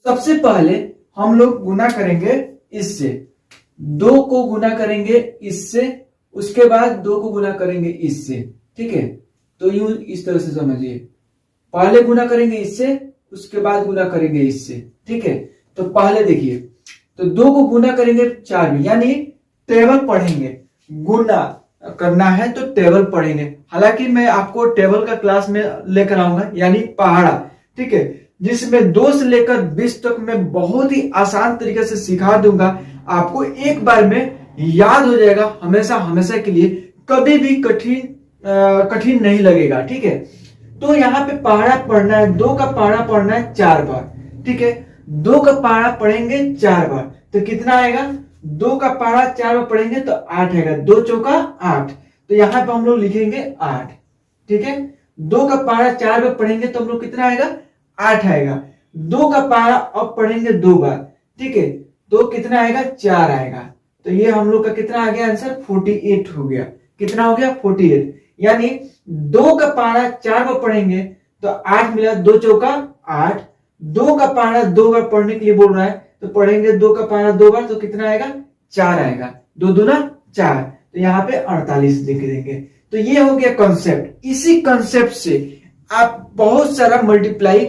सबसे पहले हम लोग गुना करेंगे इससे, 2 को गुना करेंगे इससे, उसके बाद 2 को गुना करेंगे इससे। ठीक है, तो यूं इस तरह से समझिए, पहले गुना करेंगे इससे, उसके बाद गुना करेंगे इससे। ठीक है, तो पहले देखिए, तो 2 को गुना करेंगे 4 में, यानी टेबल पढ़ेंगे। गुना करना है तो टेबल पढ़ेंगे। हालांकि मैं आपको टेबल का क्लास में लेकर आऊंगा, यानी पहाड़ा। ठीक है, जिसमें 2 से लेकर 20 तक मैं बहुत ही आसान तरीके से सिखा दूंगा। आपको एक बार में याद हो जाएगा, हमेशा हमेशा के लिए, कभी भी कठिन नहीं लगेगा। ठीक है, तो यहाँ पे पहाड़ा पढ़ना है, 2 का पहाड़ा पढ़ना है 4 बार। ठीक है, 2 का पहाड़ा पढ़ेंगे 4 बार, तो कितना आएगा? 2 का पहाड़ा 4 बार पढ़ेंगे तो 8 आएगा, 2 चौका 8, तो यहाँ पे हम लोग लिखेंगे 8। ठीक है, 2 का पहाड़ा 4 बार पढ़ेंगे तो हम लोग कितना आएगा? 8 आएगा। 2 का पहाड़ा अब पढ़ेंगे 2 बार। ठीक है, तो कितना आएगा? 4 आएगा। तो ये हम लोग का कितना आ गया आंसर? 48 हो गया। कितना हो गया? 48। यानी 2 का पहाड़ा 4 बार पढ़ेंगे तो 8 मिला, 2 चौका 8। 2 का पहाड़ा 2 बार पढ़ने के लिए बोल रहा है, तो पढ़ेंगे 2 का पहाड़ा 2 बार, तो कितना आएगा? 4 आएगा। 2 दूना 4, तो यहाँ पे 48 लिख देंगे। तो ये हो गया कॉन्सेप्ट। इसी कॉन्सेप्ट से आप बहुत सारा मल्टीप्लाई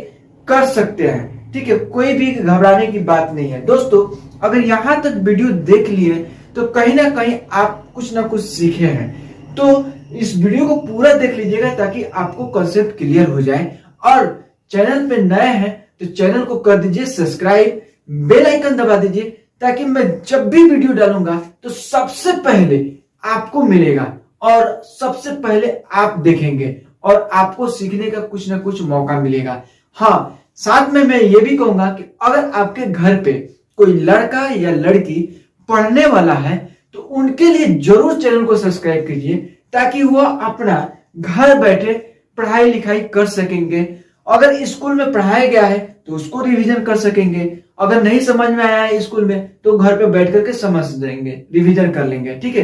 कर सकते हैं। ठीक है, कोई भी घबराने की बात नहीं है। दोस्तों, अगर यहां तक वीडियो देख लिए तो कहीं ना कहीं आप कुछ ना कुछ सीखे हैं। तो इस वीडियो को पूरा देख लीजिएगा ताकि आपको कॉन्सेप्ट क्लियर हो जाए। और चैनल पे नए हैं तो चैनल को कर दीजिए सब्सक्राइब, बेल आइकन दबा दीजिए, ताकि मैं जब भी वीडियो डालूंगा तो सबसे पहले आपको मिलेगा और सबसे पहले आप देखेंगे और आपको सीखने का कुछ ना कुछ मौका मिलेगा। हाँ, साथ में मैं ये भी कहूंगा कि अगर आपके घर पे कोई लड़का या लड़की पढ़ने वाला है तो उनके लिए जरूर चैनल को सब्सक्राइब कीजिए, ताकि वह अपना घर बैठे पढ़ाई लिखाई कर सकेंगे। अगर स्कूल में पढ़ाया गया है तो उसको रिवीजन कर सकेंगे। अगर नहीं समझ में आया है स्कूल में तो घर पे बैठ करके समझ देंगे, रिवीजन कर लेंगे। ठीक है,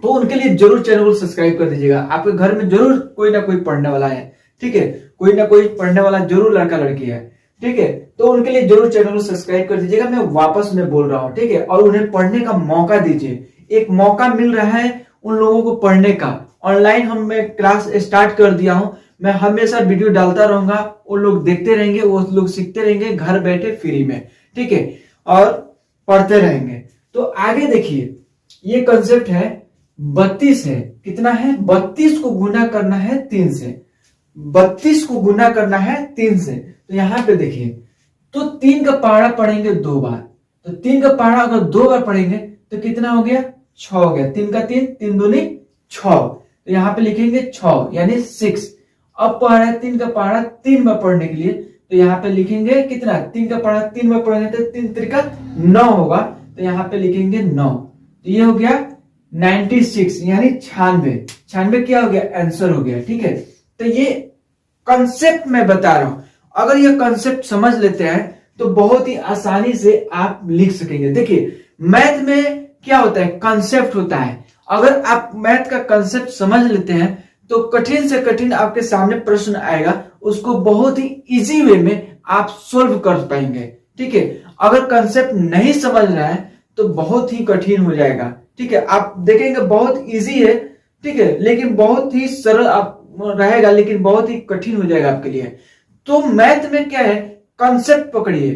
तो उनके लिए जरूर चैनल को सब्सक्राइब कर दीजिएगा। आपके घर में जरूर कोई ना कोई पढ़ने वाला है। ठीक है, कोई ना कोई पढ़ने वाला जरूर लड़का लड़की है। ठीक है, तो उनके लिए जरूर चैनल को सब्सक्राइब कर दीजिएगा। मैं वापस में बोल रहा हूँ। ठीक है, और उन्हें पढ़ने का मौका दीजिए। एक मौका मिल रहा है उन लोगों को पढ़ने का। ऑनलाइन मैं क्लास स्टार्ट कर दिया हूं। मैं हमेशा वीडियो डालता रहूंगा, वो लोग देखते रहेंगे, वो लोग सीखते रहेंगे घर बैठे फ्री में। ठीक है, और पढ़ते रहेंगे। तो आगे देखिए, ये कंसेप्ट है 32 है। कितना है? 32 को गुना करना है 3 से। 32 को गुना करना है 3 से। तो यहां पे देखिए, तो 3 का पहाड़ा पढ़ेंगे 2 बार, तो 3 का पहाड़ा अगर 2 बार पढ़ेंगे तो कितना हो गया? 6 हो गया। 3 का 3, 3 दूनी 6, तो यहाँ पे लिखेंगे 6 यानी 6। अब पढ़ा है 3 का पहाड़ा 3 बार पढ़ने के लिए, तो यहाँ पे लिखेंगे कितना? 3 का पहाड़ा 3 बार पढ़ेंगे तो 3 त्रिका 9 होगा, तो यहाँ पे लिखेंगे 9। तो ये हो गया 96 यानी 96। 96 क्या हो गया? आंसर हो गया। ठीक है, तो ये कंसेप्ट मैं बता रहा हूं। अगर ये कंसेप्ट समझ लेते हैं तो बहुत ही आसानी से आप लिख सकेंगे। देखिए, मैथ में क्या होता है? कंसेप्ट होता है। अगर आप मैथ का कंसेप्ट समझ लेते हैं तो कठिन से कठिन आपके सामने प्रश्न आएगा, उसको बहुत ही इजी वे में आप सोल्व कर पाएंगे। ठीक है, अगर कंसेप्ट नहीं समझ रहा है तो बहुत ही कठिन हो जाएगा। ठीक है, आप देखेंगे बहुत इजी है। ठीक है, लेकिन बहुत ही सरल आप रहेगा, लेकिन बहुत ही कठिन हो जाएगा आपके लिए। तो मैथ में क्या है? कंसेप्ट पकड़िए,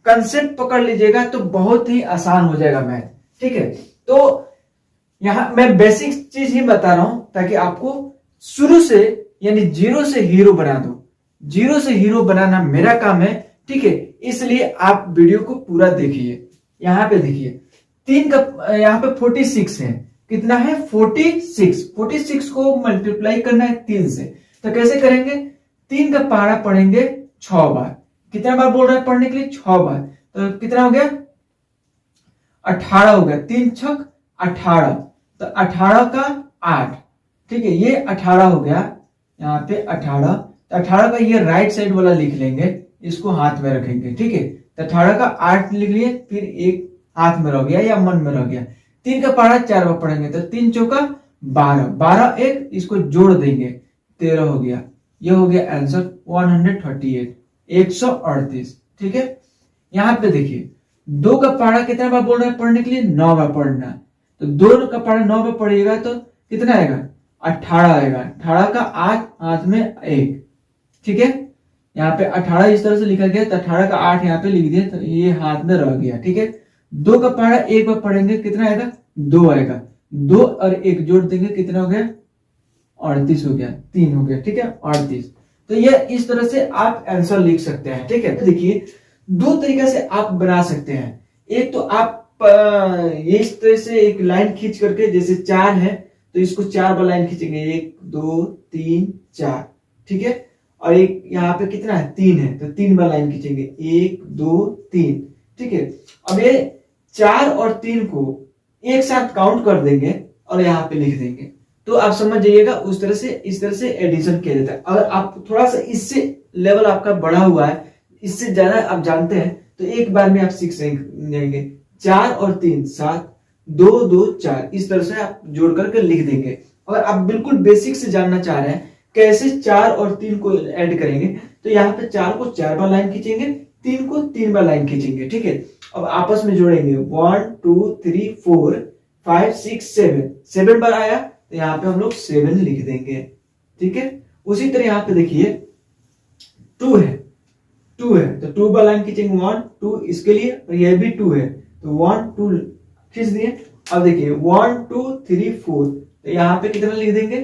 कंसेप्ट पकड़ लीजिएगा तो बहुत ही आसान हो जाएगा मैथ। ठीक है, तो यहां मैं बेसिक चीज ही बता रहा हूं ताकि आपको शुरू से यानी जीरो से हीरो बना दूं। जीरो से हीरो बनाना मेरा काम है। ठीक है, इसलिए आप वीडियो को पूरा देखिए। यहां पे देखिए, 3 का यहाँ पे 46 है। कितना है? 46। 46 को मल्टीप्लाई करना है 3 से, तो कैसे करेंगे? 3 का पहाड़ा पढ़ेंगे 6 बार। कितना बार बोल रहा है पढ़ने के लिए? 6 बार। तो कितना हो गया? 18 हो गया। 3 छक 18, तो 18 का 8। ठीक है, ये 18 हो गया। यहाँ पे 18, तो 18 का ये राइट साइड वाला लिख लेंगे, इसको हाथ में रखेंगे। ठीक है, तो 18 का 8 लिख लिए, फिर एक हाथ में रह गया या मन में रह गया। 3 का पहाड़ा 4 बार पढ़ेंगे तो 3 चौका 12, 12 एक, इसको जोड़ देंगे 13 हो गया। ये हो गया आंसर 138, 138। ठीक है, यहाँ पे देखिए 2 का पहाड़ा कितना बार बोल रहा है पढ़ने के लिए, 9 बार पढ़ना। तो 2 का पहाड़ा 9 बार पढ़िएगा तो कितना आएगा, 18 आएगा। 18 का 8 हाथ में 1, ठीक है। यहाँ पे 18 इस तरह से लिखा गया, तो 18 का 8 यहाँ पे लिख दिया, तो ये हाथ में रह गया, ठीक है। 2 का पहाड़ा 1 बार पढ़ेंगे कितना आएगा, 2 आएगा। 2 और 1 जोड़ देंगे कितना हो गया, 38 हो गया, 3 हो गया, ठीक है, 38। तो ये इस तरह से आप आंसर लिख सकते हैं, ठीक है। तो देखिए 2 तरीके से आप बना सकते हैं। एक तो आप ये इस तरह से एक लाइन खींच करके, जैसे 4 है तो इसको 4 बार लाइन खींचेंगे, 1 2 3 4, ठीक है। और एक यहाँ पे कितना है, 3 है, तो 3 बार लाइन खींचेंगे, 1 2 3, ठीक है। अब ये 4 और 3 को एक साथ काउंट कर देंगे और यहाँ पे लिख देंगे, तो आप समझ जाइएगा उस तरह से, इस तरह से एडिशन किया जाता है। अगर आप थोड़ा सा इससे लेवल आपका बढ़ा हुआ है, इससे ज्यादा आप जानते हैं, तो एक बार में आप सीख जाएंगे। 4 और 3 7, 2 2 4, इस तरह से आप जोड़ करके लिख देंगे। अगर आप बिल्कुल बेसिक से जानना चाह रहे हैं कैसे 4 और 3 को ऐड करेंगे, तो यहाँ पे 4 को 4 बार लाइन खींचेंगे, 3 को 3 बार लाइन खींचेंगे, ठीक है। अब आपस में जोड़ेंगे, 1 2 3 4 5 6 7 बार आया, तो यहाँ पे हम लोग 7 लिख देंगे, ठीक है। उसी तरह यहाँ पे देखिए 2 है, 2 है तो 2 बार लाइन खींचेंगे, 1 2 इसके लिए, और यह भी 2 है तो 1 2 खींच दिए। अब देखिए 1 2 3 4, तो यहाँ पे कितना लिख देंगे,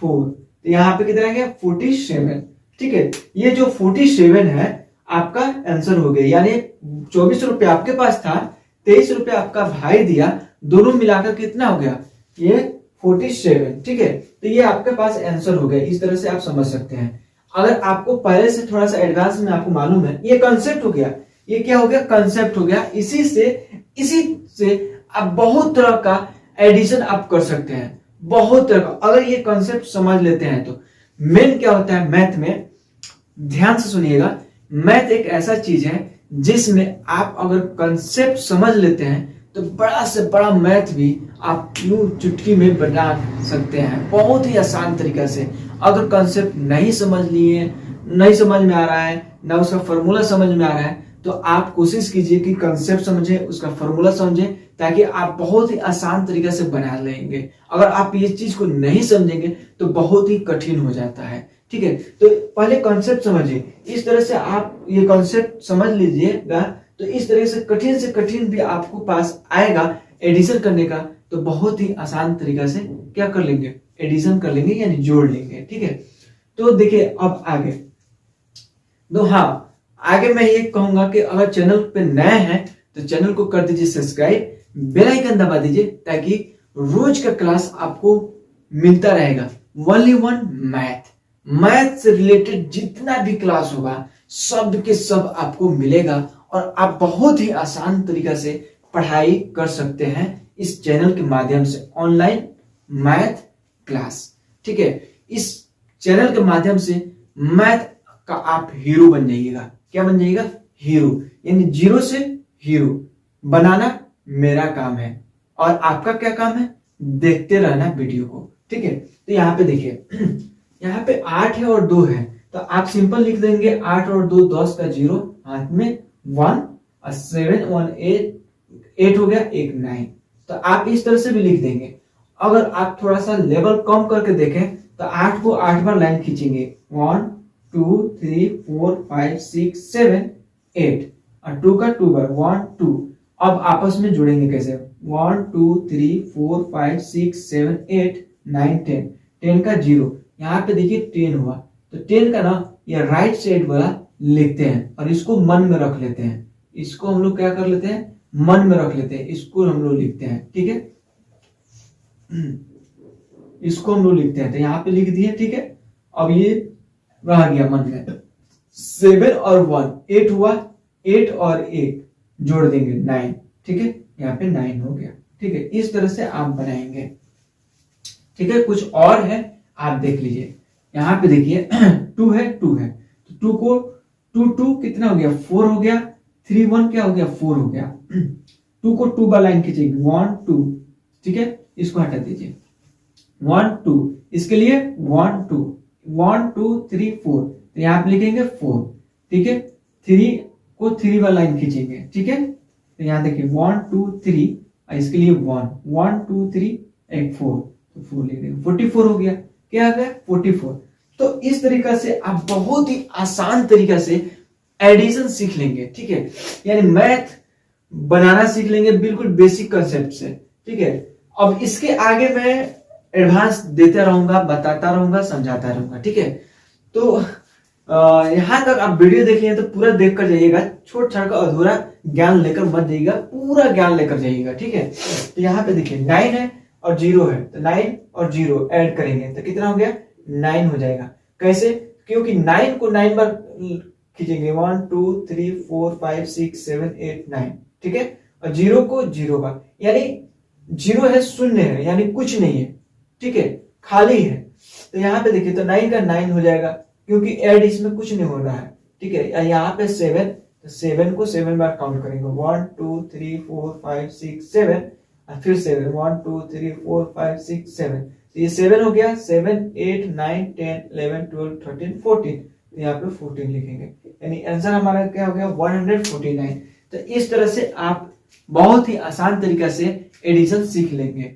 4, तो यहाँ पे कितना आएगा, 47, ठीक है। ये जो 47 है आपका आंसर हो गया, यानी 24 रुपया आपके पास था, 23 रुपया आपका भाई दिया, दोनों मिलाकर कितना हो गया, ये 47, ठीक है। तो ये आपके पास आंसर हो गया। इस तरह से आप समझ सकते हैं। अगर आपको पहले से थोड़ा सा एडवांस में आपको मालूम है, ये कॉन्सेप्ट हो गया, ये क्या हो गया, कॉन्सेप्ट हो गया। इसी से आप बहुत तरह का एडिशन आप कर सकते हैं, बहुत तरह का। अगर ये कॉन्सेप्ट समझ लेते हैं तो मेन क्या होता है मैथ में, ध्यान से सुनिएगा, मैथ एक ऐसा चीज है जिसमें आप अगर कॉन्सेप्ट समझ लेते हैं तो बड़ा से बड़ा मैथ भी आप यूं चुटकी में बना सकते हैं, बहुत ही आसान तरीका से। अगर कॉन्सेप्ट नहीं समझ लिए, नहीं समझ में आ रहा है, ना उसका फॉर्मूला समझ में आ रहा है, तो आप कोशिश कीजिए कि कॉन्सेप्ट समझे, उसका फॉर्मूला समझे, ताकि आप बहुत ही आसान तरीके से बना लेंगे। अगर आप ये चीज को नहीं समझेंगे तो बहुत ही कठिन हो जाता है, ठीक है। तो पहले कॉन्सेप्ट समझिए, इस तरह से आप ये कॉन्सेप्ट समझ लीजिएगा, तो इस तरह से कठिन भी आपको पास आएगा एडिशन करने का, तो बहुत ही आसान तरीका से क्या कर लेंगे, एडिशन कर लेंगे, यानी जोड़ लेंगे, ठीक है। तो देखिए अब आगे, तो हाँ, आगे मैं ये कहूंगा कि अगर चैनल पे नए हैं तो चैनल को कर दीजिए सब्सक्राइब, बेल आइकन दबा दीजिए, ताकि रोज का क्लास आपको मिलता रहेगा। ओनली वन मैथ से रिलेटेड जितना भी क्लास होगा सब के सब आपको मिलेगा, और आप बहुत ही आसान तरीका से पढ़ाई कर सकते हैं इस चैनल के माध्यम से, ऑनलाइन मैथ क्लास, ठीक है। इस चैनल के माध्यम से मैथ का आप हीरो बन जाइएगा। क्या बन जाइएगा, हीरो, यानी जीरो से हीरो बनाना मेरा काम है, और आपका क्या काम है, देखते रहना वीडियो को, ठीक है। तो यहाँ पे देखिए यहाँ पे 8 है और 2 है, तो आप सिंपल लिख देंगे 8 और 2 10 का 0, हाथ में 1 और 7 1 8 हो गया, 1 9, तो आप इस तरह से भी लिख देंगे। अगर आप थोड़ा सा लेवल कम करके देखें तो 8 को 8 बार लाइन खींचेंगे, 1 2 3 4 5 6 7 8, और 2 का 2 बार 1 2। अब आपस में जुड़ेंगे कैसे, 1 2 3 4 5 6 7 8 9 10, 10 का 0, यहाँ पे देखिए 10 हुआ, तो 10 का ना ये राइट साइड वाला लिखते हैं, और इसको मन में रख लेते हैं। इसको हम लोग क्या कर लेते हैं, मन में रख लेते हैं, इसको हम लोग लिखते हैं, ठीक है। इसको हम लोग लिखते हैं, तो यहाँ पे लिख दिए, ठीक है। अब ये रह गया मन में, 7 और 1 8 हुआ, 8 और 1 जोड़ देंगे 9, ठीक है, यहाँ पे 9 हो गया, ठीक है। इस तरह से आप बनाएंगे, ठीक है। कुछ और है आप देख लीजिए, यहाँ पे देखिए 2 है, तो 2 को 2 कितना हो गया, 4 हो गया, 3 1 क्या हो गया, 4 हो गया। 2 को 2 बार लाइन खींचेंगे, 1 2, ठीक है, इसको हटा दीजिए, 1 2, इसके लिए 1 2 3 4, तो यहाँ पे लिखेंगे 4, ठीक है। 3 को 3 बार लाइन खींचेंगे, ठीक है। तो यहाँ देखिए 1 2 3, इसके लिए 1 1 2 3 एक 4, तो 4 लिख देंगे, 44 हो गया। क्या आ गया 44। तो इस तरीका से आप बहुत ही आसान तरीका से एडिशन सीख लेंगे, ठीक है, यानी मैथ बनाना सीख लेंगे बिल्कुल बेसिक कंसेप्ट से, ठीक है। अब इसके आगे मैं एडवांस देता रहूंगा, बताता रहूंगा, समझाता रहूंगा, ठीक है। तो यहां तक आप वीडियो देखिए तो पूरा देख कर जाइएगा, छोट छोट का अधूरा ज्ञान लेकर मत जाइएगा, पूरा ज्ञान लेकर जाइएगा, ठीक है। तो यहाँ पे देखिए 9 है और 0 है, तो 9 और 0 ऐड करेंगे तो कितना हो गया 9 हो जाएगा। कैसे? क्योंकि 9 को 9 बार खींचेंगे, 1 2 3 4 5 6 7 8 9, ठीक है। और 0 को 0 बार, यानी 0 है, शून्य है, यानी कुछ नहीं है, ठीक है, खाली है। तो यहाँ पे देखिए तो 9 का 9 हो जाएगा, क्योंकि ऐड इसमें कुछ नहीं हो रहा है, ठीक है। यहाँ पे 7, तो 7 को 7 बार काउंट करेंगे, 1 2 3 4 5 6 7, और फिर 7 1 2 3 4 5 6 7, तो ये 7 हो गया, 7 8 9 10 11 12 13 14, तो यहाँ पे 14 लिखेंगे, यानी आंसर हमारा क्या हो गया 149। तो इस तरह से आप बहुत ही आसान तरीका से एडिशन सीख लेंगे।